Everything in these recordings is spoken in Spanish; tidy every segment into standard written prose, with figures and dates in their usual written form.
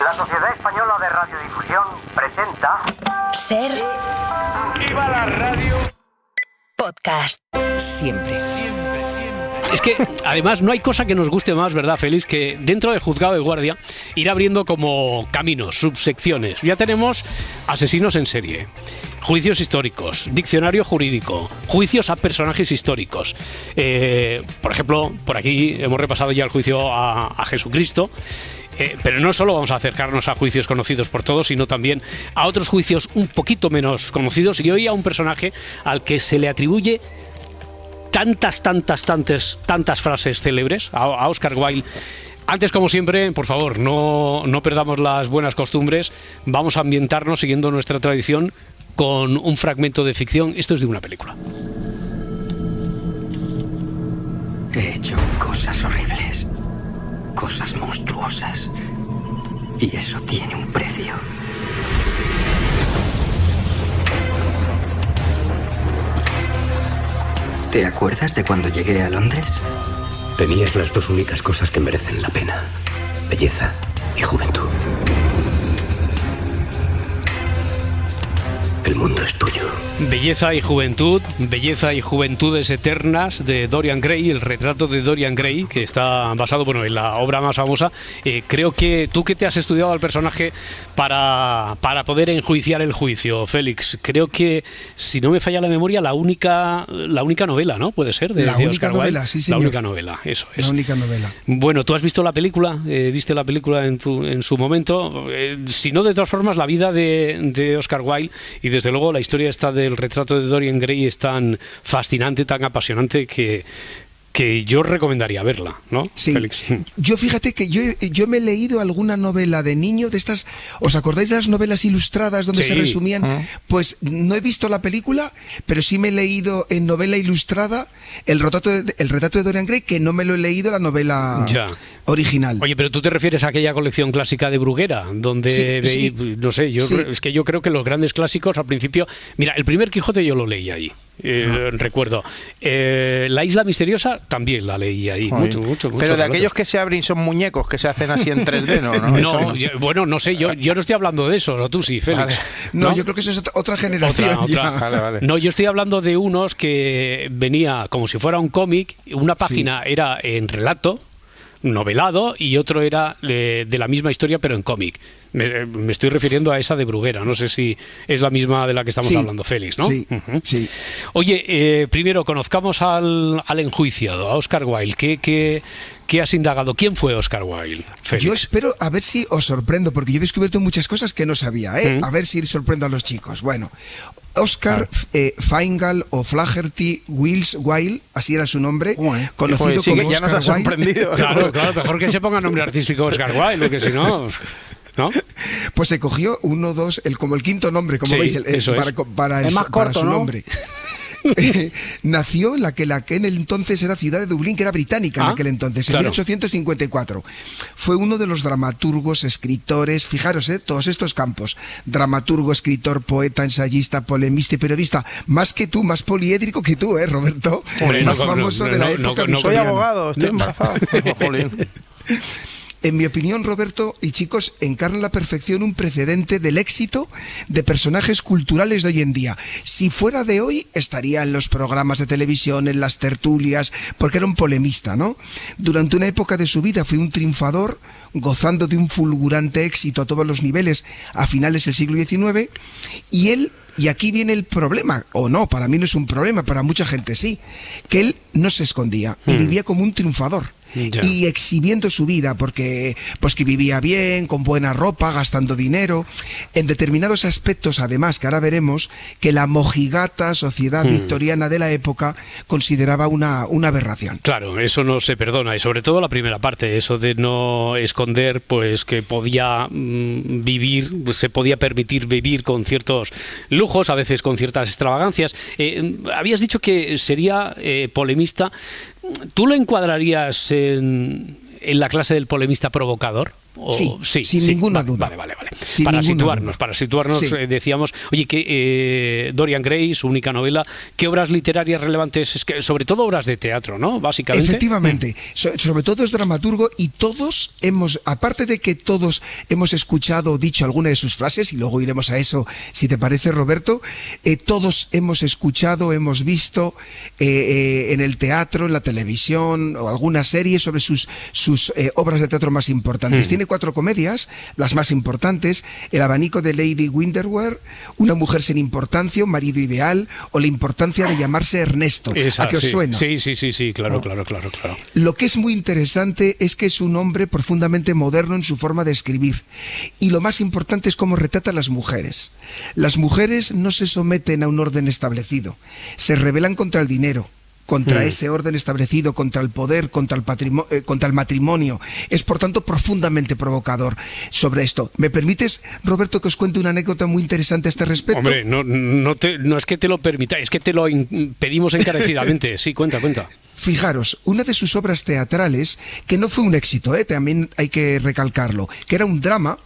La Sociedad Española de Radiodifusión presenta... Ser... ¡Viva la radio! Podcast. Siempre. Es que, además, no hay cosa que nos guste más, ¿verdad, Félix? Que dentro del juzgado de guardia ir abriendo como caminos, subsecciones. Ya tenemos asesinos en serie, juicios históricos, diccionario jurídico, juicios a personajes históricos. Por ejemplo, por aquí hemos repasado ya el juicio a Jesucristo. Pero no solo vamos a acercarnos a juicios conocidos por todos, sino también a otros juicios un poquito menos conocidos. Y hoy a un personaje al que se le atribuye tantas frases célebres, a Oscar Wilde. Antes, como siempre, por favor, no perdamos las buenas costumbres. Vamos a ambientarnos siguiendo nuestra tradición con un fragmento de ficción. Esto es de una película. He hecho cosas horribles, cosas monstruosas, y eso tiene un precio. ¿Te acuerdas de cuando llegué a Londres? Tenías las dos únicas cosas que merecen la pena: belleza y juventud. El mundo es tuyo. Belleza y juventudes eternas de Dorian Gray, el retrato de Dorian Gray, que está basado en la obra más famosa. Creo que tú, que te has estudiado al personaje para poder enjuiciar el juicio, Félix, creo que, si no me falla la memoria, la única novela, ¿no? Puede ser, de Oscar Wilde. Sí, señor. La única novela, eso es. La única novela. Bueno, tú has visto la película, viste la película en su momento. Si no, de todas formas, la vida de Oscar Wilde, y desde luego la historia esta del retrato de Dorian Gray, es tan fascinante, tan apasionante, que yo recomendaría verla, ¿no, sí. Félix? Yo, fíjate que yo me he leído alguna novela de niño de estas. ¿Os acordáis de las novelas ilustradas donde se resumían? Pues no he visto la película, pero sí me he leído en novela ilustrada el retrato de Dorian Gray, que no me lo he leído la novela original. Oye, pero tú te refieres a aquella colección clásica de Bruguera, donde no sé, es que yo creo que los grandes clásicos al principio... Mira, el primer Quijote yo lo leí ahí. Recuerdo. La Isla Misteriosa también la leí ahí. Mucho. Pero de aquellos que se abren son muñecos que se hacen así en 3D, ¿no? Bueno, no sé, yo no estoy hablando de eso, o tú sí, Félix. Vale. No, yo creo que eso es otra generación. Otra. Vale. No, yo estoy hablando de unos que venía como si fuera un cómic, una página era en relato, novelado, y otro era de la misma historia pero en cómic. Me estoy refiriendo a esa de Bruguera. No sé si es la misma de la que estamos hablando, Félix, ¿no? Sí, sí. Oye, primero conozcamos al enjuiciado, a Oscar Wilde. ¿Qué has indagado? ¿Quién fue Oscar Wilde, Félix? Yo espero a ver si os sorprendo, porque yo he descubierto muchas cosas que no sabía, A ver si sorprendo a los chicos. Bueno, Oscar Fingal o Flaherty Wills Wilde, así era su nombre, conocido como ya Oscar nos ha sorprendido. Claro, mejor que se ponga nombre artístico Oscar Wilde, porque si no... ¿No? Pues se cogió como el quinto nombre, como veis, para el más corto, para su ¿no? nombre. Nació en la que en el entonces era ciudad de Dublín, que era británica en aquel entonces, en 1854. Fue uno de los dramaturgos, escritores, fijaros, todos estos campos: dramaturgo, escritor, poeta, ensayista, polemista y periodista, más que tú, más poliédrico que tú, Roberto, más famoso de la época victoriana. Soy abogado, estoy embarazado. En mi opinión, Roberto y chicos, encarna a la perfección un precedente del éxito de personajes culturales de hoy en día. Si fuera de hoy, estaría en los programas de televisión, en las tertulias, porque era un polemista, ¿no? Durante una época de su vida fue un triunfador, gozando de un fulgurante éxito a todos los niveles a finales del siglo XIX, y aquí viene el problema, o no, para mí no es un problema, para mucha gente sí, que él no se escondía y vivía como un triunfador. Y exhibiendo su vida, porque pues que vivía bien, con buena ropa, gastando dinero, en determinados aspectos, además, que ahora veremos, que la mojigata sociedad victoriana de la época consideraba una aberración. Claro, eso no se perdona, y sobre todo la primera parte, eso de no esconder, pues que podía vivir, pues, se podía permitir vivir con ciertos lujos, a veces con ciertas extravagancias. Habías dicho que sería polemista. ¿Tú lo encuadrarías en la clase del polemista provocador? Sí, sin ninguna duda. Vale. Sin Para ninguna situarnos, Sí. decíamos, oye, que Dorian Gray, su única novela, ¿qué obras literarias relevantes? Es que, sobre todo obras de teatro, ¿no? Básicamente. Efectivamente, sobre todo es dramaturgo y todos aparte de que todos hemos escuchado o dicho alguna de sus frases, y luego iremos a eso, si te parece, Roberto, todos hemos escuchado, hemos visto en el teatro, en la televisión o alguna serie sobre sus obras de teatro más importantes. Tiene 4 comedias, las más importantes: El abanico de Lady Windermere, Una mujer sin importancia, Un marido ideal o La importancia de llamarse Ernesto. ¿A qué os suena? Sí, claro. Lo que es muy interesante es que es un hombre profundamente moderno en su forma de escribir. Y lo más importante es cómo retrata a las mujeres. Las mujeres no se someten a un orden establecido, se rebelan contra el dinero, contra ese orden establecido, contra el poder, contra el matrimonio. Es, por tanto, profundamente provocador sobre esto. ¿Me permites, Roberto, que os cuente una anécdota muy interesante a este respecto? Hombre, no es que te lo permita, es que te lo pedimos encarecidamente. Sí, cuenta. Fijaros, una de sus obras teatrales, que no fue un éxito, también hay que recalcarlo, que era un drama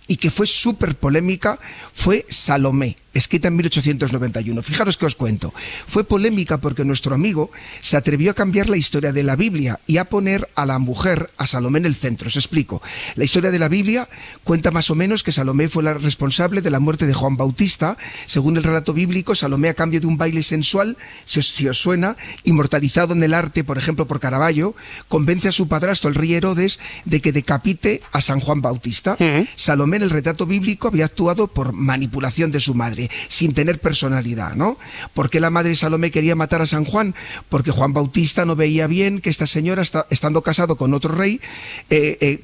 y que fue súper polémica, fue Salomé, escrita en 1891. Fijaros que os cuento. Fue polémica porque nuestro amigo se atrevió a cambiar la historia de la Biblia y a poner a la mujer, a Salomé, en el centro. Os explico. La historia de la Biblia cuenta más o menos que Salomé fue la responsable de la muerte de Juan Bautista. Según el relato bíblico, Salomé, a cambio de un baile sensual, si os suena, inmortalizado en el arte, por ejemplo, por Caravaggio, convence a su padrastro, el rey Herodes, de que decapite a San Juan Bautista. Salomé, en el retrato bíblico, había actuado por manipulación de su madre, sin tener personalidad, ¿no? ¿Por qué la madre de Salomé quería matar a San Juan? Porque Juan Bautista no veía bien que esta señora, estando casado con otro rey,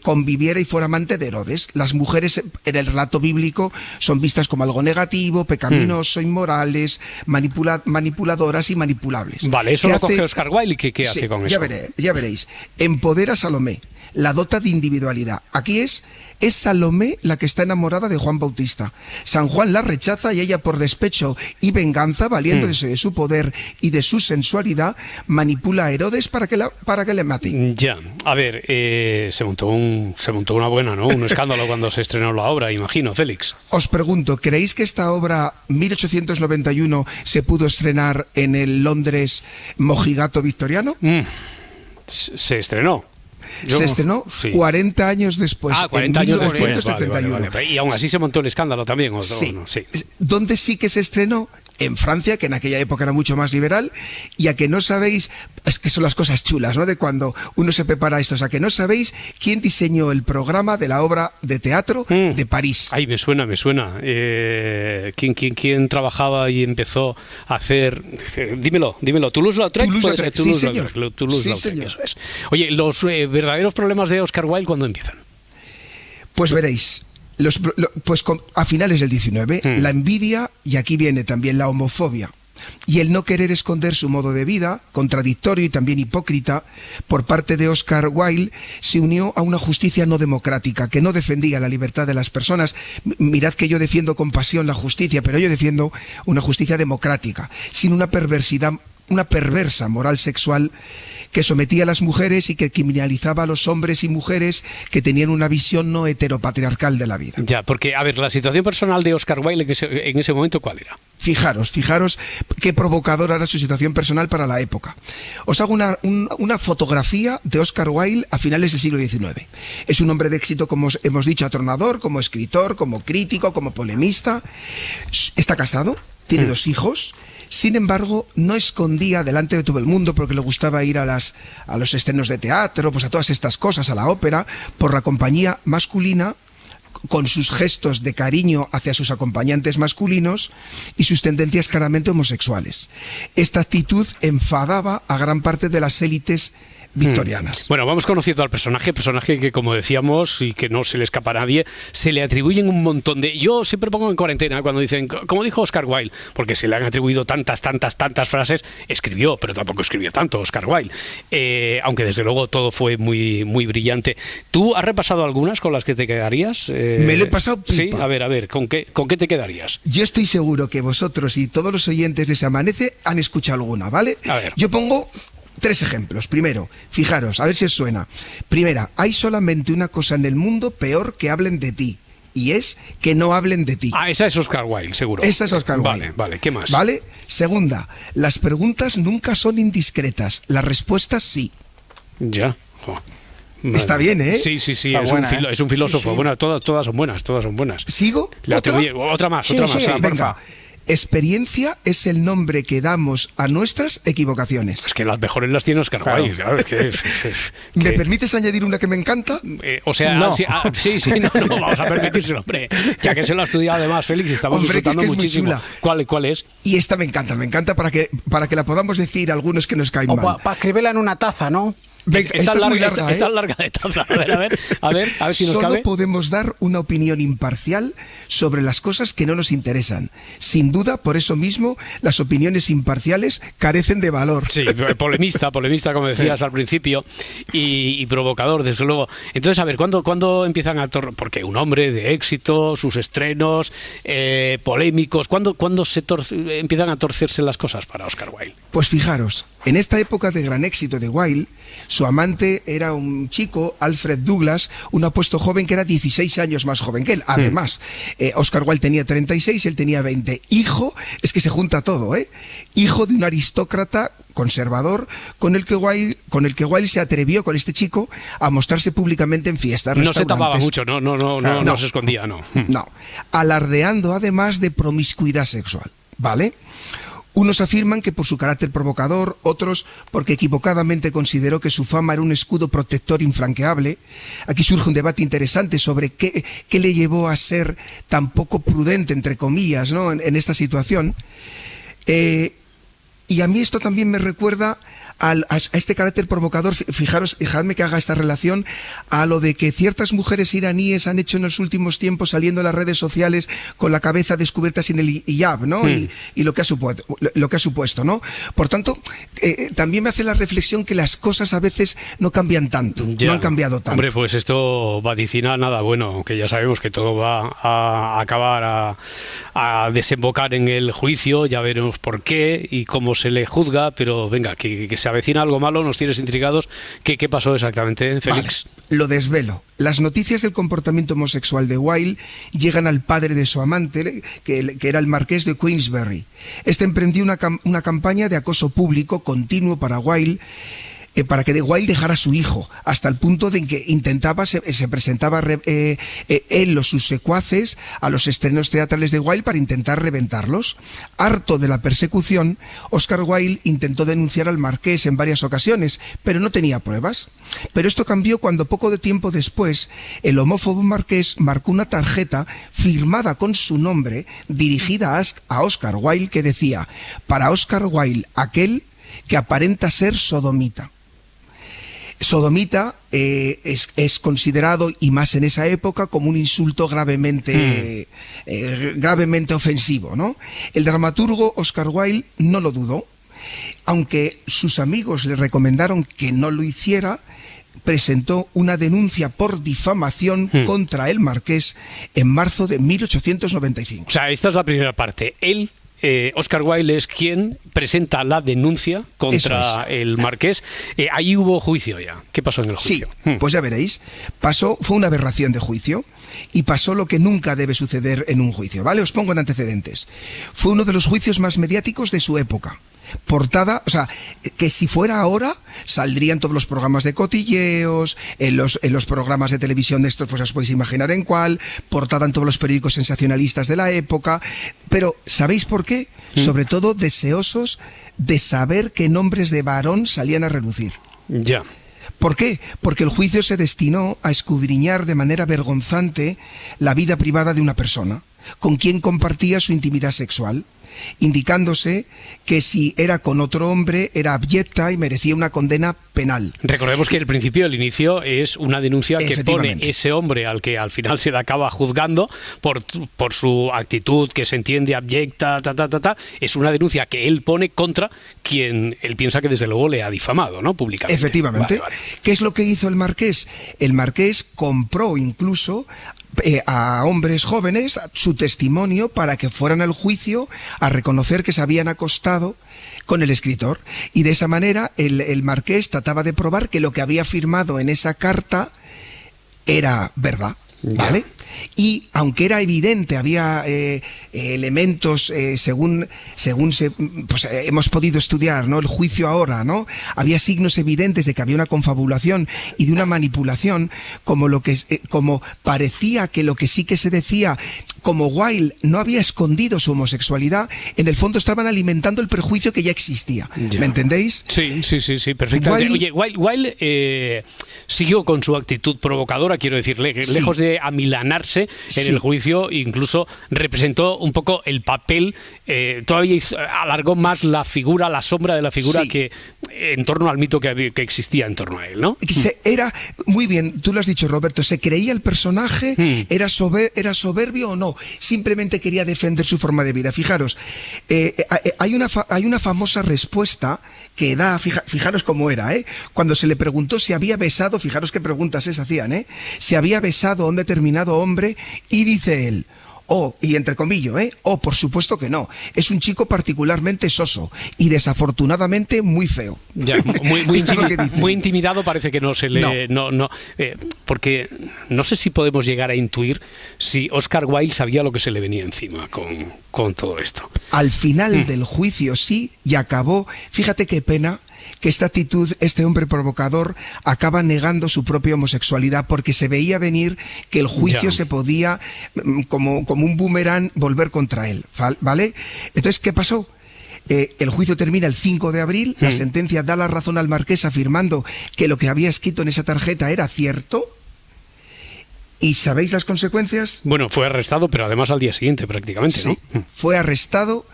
conviviera y fuera amante de Herodes. Las mujeres en el relato bíblico son vistas como algo negativo, pecaminoso, inmorales, manipuladoras y manipulables. Vale, eso lo coge Oscar Wilde. ¿Y qué hace con eso? Ya veréis. Empodera a Salomé, la dota de individualidad. Aquí es Salomé la que está enamorada de Juan Bautista. San Juan la rechaza y ella, por despecho y venganza, valiéndose de su poder y de su sensualidad, manipula a Herodes para que le mate. Ya, a ver, se montó una buena, ¿no? Un escándalo cuando se estrenó la obra, imagino, Félix. Os pregunto, ¿creéis que esta obra, 1891, se pudo estrenar en el Londres mojigato victoriano? Se estrenó. Se estrenó 40 años después. 40 años después. 1971. Vale. Y aún así se montó el escándalo también. Sí. No, sí. ¿Dónde sí que se estrenó? En Francia, que en aquella época era mucho más liberal, y a que no sabéis, es que son las cosas chulas, ¿no?, de cuando uno se prepara esto, o sea, que no sabéis quién diseñó el programa de la obra de teatro de París. Ay, me suena. ¿Quién trabajaba y empezó a hacer? Dímelo. Toulouse-Lautrec. Sí, señor. Eso es. Oye, los verdaderos problemas de Oscar Wilde, ¿cuándo empiezan? Pues veréis. A finales del 19, la envidia, y aquí viene también la homofobia, y el no querer esconder su modo de vida, contradictorio y también hipócrita, por parte de Oscar Wilde, se unió a una justicia no democrática, que no defendía la libertad de las personas. Mirad que yo defiendo con pasión la justicia, pero yo defiendo una justicia democrática, sin una perversa moral sexual que sometía a las mujeres y que criminalizaba a los hombres y mujeres que tenían una visión no heteropatriarcal de la vida. Ya, porque, a ver, la situación personal de Oscar Wilde en ese momento, ¿cuál era? Fijaros qué provocadora era su situación personal para la época. Os hago una fotografía de Oscar Wilde a finales del siglo XIX. Es un hombre de éxito, como hemos dicho, atronador, como escritor, como crítico, como polemista. Está casado, tiene 2 hijos. Sin embargo, no escondía delante de todo el mundo, porque le gustaba ir a los estrenos de teatro, pues a todas estas cosas, a la ópera, por la compañía masculina, con sus gestos de cariño hacia sus acompañantes masculinos y sus tendencias claramente homosexuales. Esta actitud enfadaba a gran parte de las élites victorianas. Bueno, vamos conociendo al personaje que, como decíamos, y que no se le escapa a nadie, se le atribuyen un montón de... Yo siempre pongo en cuarentena cuando dicen, como dijo Oscar Wilde, porque se le han atribuido tantas frases. Escribió, pero tampoco escribió tanto Oscar Wilde, aunque desde luego todo fue muy, muy brillante. ¿Tú has repasado algunas con las que te quedarías? Me lo he pasado pipa. Sí, a ver, ¿con qué te quedarías? Yo estoy seguro que vosotros y todos los oyentes de Se Amanece han escuchado alguna, ¿vale? A ver. Yo pongo 3 ejemplos. Primero, fijaros, a ver si os suena. Primera, hay solamente una cosa en el mundo peor que hablen de ti. Y es que no hablen de ti. Ah, esa es Oscar Wilde, seguro. Esa es Oscar Wilde. Vale, ¿qué más? Vale. Segunda, las preguntas nunca son indiscretas, las respuestas sí. Ya. Vale. Está bien, ¿eh? Sí, Está es, buena, es un filósofo. Sí, sí. Bueno, todas son buenas. ¿Sigo? Otra más. Sí, Venga. porfa. Experiencia es el nombre que damos a nuestras equivocaciones. Es que las mejores las tiene Oscar Wilde, claro. Es que, ¿Me permites añadir una que me encanta? o sea, No. sí, no, vamos a permitírselo, hombre. Ya que se lo ha estudiado además, Félix, estamos Hombre, que disfrutando es muy muchísimo. chula. ¿Cuál es? Y esta me encanta para que la podamos decir a algunos que nos caen O mal. para escribirla en una taza, ¿no? Venga, esta es muy larga, Está ¿eh? larga de taza. A ver si nos Solo cabe. podemos dar una opinión imparcial sobre las cosas que no nos interesan. Sin duda, por eso mismo, las opiniones imparciales carecen de valor. Sí, polemista, como decías al principio, y provocador, desde luego. Entonces, a ver, ¿cuándo empiezan a porque un hombre de éxito, sus estrenos, polémicos, ¿cuándo empiezan a torcerse las cosas para Oscar Wilde? Pues fijaros, en esta época de gran éxito de Wilde, su amante era un chico, Alfred Douglas, un apuesto joven que era 16 años más joven que él. Además, Oscar Wilde tenía 36, él tenía 20. Hijo, es que se junta todo, ¿eh? Hijo de un aristócrata conservador con el que Wilde se atrevió con este chico a mostrarse públicamente en fiestas, No se tapaba restaurantes. mucho, no se escondía, no. No, alardeando además de promiscuidad sexual, ¿vale? Unos afirman que por su carácter provocador, otros porque equivocadamente consideró que su fama era un escudo protector infranqueable. Aquí surge un debate interesante sobre qué le llevó a ser tan poco prudente, entre comillas, ¿no? en esta situación. Y a mí esto también me recuerda a este carácter provocador. Fijaros, dejadme que haga esta relación a lo de que ciertas mujeres iraníes han hecho en los últimos tiempos saliendo a las redes sociales con la cabeza descubierta sin el hijab, ¿no? Y lo que ha supuesto, ¿no? Por tanto, también me hace la reflexión que las cosas a veces no cambian tanto, no han cambiado tanto. Hombre, pues esto vaticina nada bueno, que ya sabemos que todo va a acabar a desembocar en el juicio, ya veremos por qué y cómo se le juzga, pero venga, que se avecina algo malo, nos tienes intrigados. ¿Qué pasó exactamente, Félix? Vale, lo desvelo. Las noticias del comportamiento homosexual de Wilde llegan al padre de su amante, que era el marqués de Queensberry. Este emprendió una campaña de acoso público continuo para Wilde, para que Wilde dejara a su hijo, hasta el punto de que se presentaba él o sus secuaces a los estrenos teatrales de Wilde para intentar reventarlos. Harto de la persecución, Oscar Wilde intentó denunciar al marqués en varias ocasiones, pero no tenía pruebas. Pero esto cambió cuando poco de tiempo después el homófobo marqués marcó una tarjeta firmada con su nombre dirigida a Oscar Wilde que decía: para Oscar Wilde, aquel que aparenta ser sodomita. Sodomita es considerado, y más en esa época, como un insulto gravemente ofensivo, ¿no? El dramaturgo Oscar Wilde no lo dudó, aunque sus amigos le recomendaron que no lo hiciera. Presentó una denuncia por difamación contra el marqués en marzo de 1895. O sea, esta es la primera parte. Oscar Wilde es quien presenta la denuncia contra el marqués. Ahí hubo juicio ya. ¿Qué pasó en el juicio? Sí, pues ya veréis. Fue una aberración de juicio y pasó lo que nunca debe suceder en un juicio, ¿vale? Os pongo en antecedentes. Fue uno de los juicios más mediáticos de su época. Portada, o sea, que si fuera ahora saldrían todos los programas de cotilleos, en los programas de televisión de estos, pues os podéis imaginar en cuál, portada en todos los periódicos sensacionalistas de la época. Pero ¿sabéis por qué? Sobre todo deseosos de saber qué nombres de varón salían a relucir. Ya. ¿Por qué? Porque el juicio se destinó a escudriñar de manera vergonzante la vida privada de una persona, con quien compartía su intimidad sexual, indicándose que si era con otro hombre era abyecta y merecía una condena penal. Recordemos que el principio, el inicio, es una denuncia que pone ese hombre al que al final se le acaba juzgando por su actitud que se entiende abyecta, es una denuncia que él pone contra quien él piensa que desde luego le ha difamado, ¿no? Públicamente. Efectivamente. Vale. ¿Qué es lo que hizo el marqués? El marqués compró incluso a hombres jóvenes su testimonio para que fueran al juicio a reconocer que se habían acostado con el escritor. Y de esa manera el marqués trataba de probar que lo que había firmado en esa carta era verdad, ¿vale? Y aunque era evidente, había elementos, según hemos podido estudiar, ¿no? El juicio ahora, ¿no? Había signos evidentes de que había una confabulación y de una manipulación, como parecía que lo que sí que se decía, como Wilde no había escondido su homosexualidad, en el fondo estaban alimentando el prejuicio que ya existía. Ya. ¿Me entendéis? Sí, perfectamente. Wilde siguió con su actitud provocadora, quiero decir, lejos de amilanarse en el juicio, incluso representó un poco el papel, todavía alargó más la sombra de la figura que en torno al mito que existía en torno a él, ¿no? Era, muy bien, tú lo has dicho, Roberto, ¿se creía el personaje? ¿Era soberbio o no? Simplemente quería defender su forma de vida. Fijaros, hay una famosa respuesta que da, fijaros cómo era, cuando se le preguntó si había besado, fijaros qué preguntas se hacían, si había besado a un determinado hombre, y dice él, y entre comillas, por supuesto que no, es un chico particularmente soso y desafortunadamente muy feo. Ya, muy intimidado parece que no se le... No, porque no sé si podemos llegar a intuir si Oscar Wilde sabía lo que se le venía encima con todo esto. Al final del juicio sí, y acabó, fíjate qué pena, que esta actitud, este hombre provocador, acaba negando su propia homosexualidad porque se veía venir que el juicio se podía, como un boomerang, volver contra él, ¿vale? Entonces, ¿qué pasó? El juicio termina el 5 de abril, la sentencia da la razón al marqués afirmando que lo que había escrito en esa tarjeta era cierto. ¿Y sabéis las consecuencias? Bueno, fue arrestado, pero además al día siguiente prácticamente, sí, ¿no? Fue arrestado.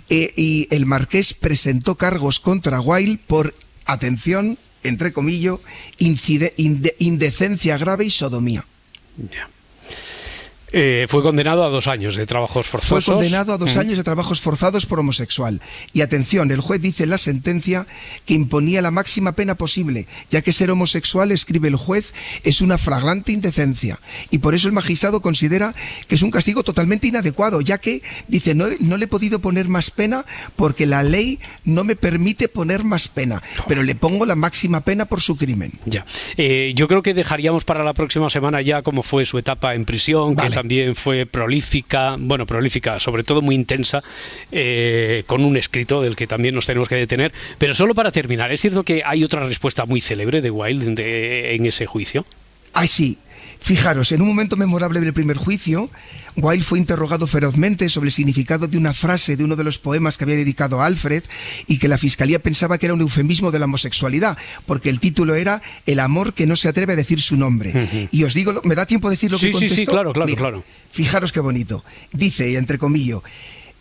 Y el marqués presentó cargos contra Wilde por, atención, entre comillas, indecencia grave y sodomía. Ya. Fue condenado a 2 años de trabajos forzosos. Fue condenado a 2 años de trabajos forzados por homosexual. Y atención, el juez dice en la sentencia que imponía la máxima pena posible, ya que ser homosexual, escribe el juez, es una flagrante indecencia. Y por eso el magistrado considera que es un castigo totalmente inadecuado, ya que, dice, no le he podido poner más pena porque la ley no me permite poner más pena, pero le pongo la máxima pena por su crimen. Ya. Yo creo que dejaríamos para la próxima semana ya cómo fue su etapa en prisión, que también fue prolífica, sobre todo muy intensa, con un escrito del que también nos tenemos que detener. Pero solo para terminar, ¿es cierto que hay otra respuesta muy célebre de Wilde en ese juicio? Ay, sí. Fijaros, en un momento memorable del primer juicio, Wilde fue interrogado ferozmente sobre el significado de una frase de uno de los poemas que había dedicado a Alfred y que la fiscalía pensaba que era un eufemismo de la homosexualidad, porque el título era El amor que no se atreve a decir su nombre. Y os digo, ¿me da tiempo de decir lo que contestó? Sí, claro. Mira, claro. Fijaros qué bonito. Dice, entre comillas,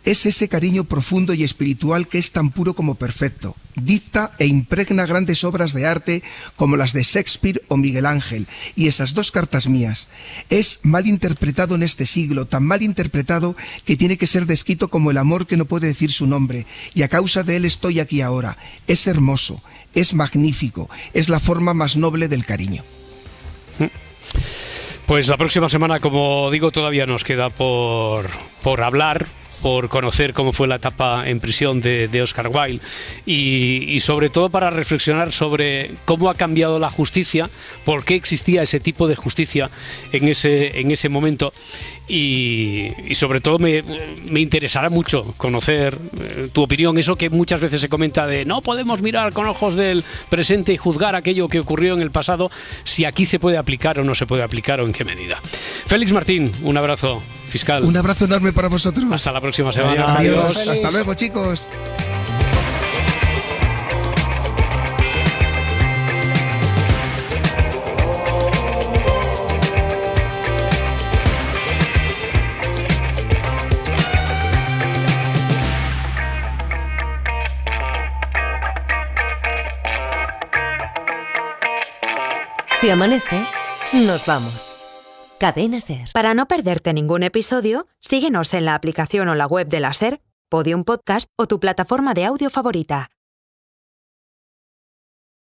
es ese cariño profundo y espiritual que es tan puro como perfecto. Dicta e impregna grandes obras de arte como las de Shakespeare o Miguel Ángel. Y esas 2 cartas mías. Es mal interpretado en este siglo, tan mal interpretado que tiene que ser descrito como el amor que no puede decir su nombre. Y a causa de él estoy aquí ahora. Es hermoso, es magnífico, es la forma más noble del cariño. Pues la próxima semana, como digo, todavía nos queda por hablar, por conocer cómo fue la etapa en prisión de Oscar Wilde y sobre todo para reflexionar sobre cómo ha cambiado la justicia, por qué existía ese tipo de justicia en ese momento y sobre todo me interesará mucho conocer tu opinión, eso que muchas veces se comenta de no podemos mirar con ojos del presente y juzgar aquello que ocurrió en el pasado, si aquí se puede aplicar o no se puede aplicar o en qué medida. Félix Martín, un abrazo, fiscal. Un abrazo enorme para vosotros. Hasta la próxima semana. Adiós. Hasta luego, chicos. Si amanece, nos vamos. Cadena SER. Para no perderte ningún episodio, síguenos en la aplicación o la web de la SER, Podium Podcast o tu plataforma de audio favorita.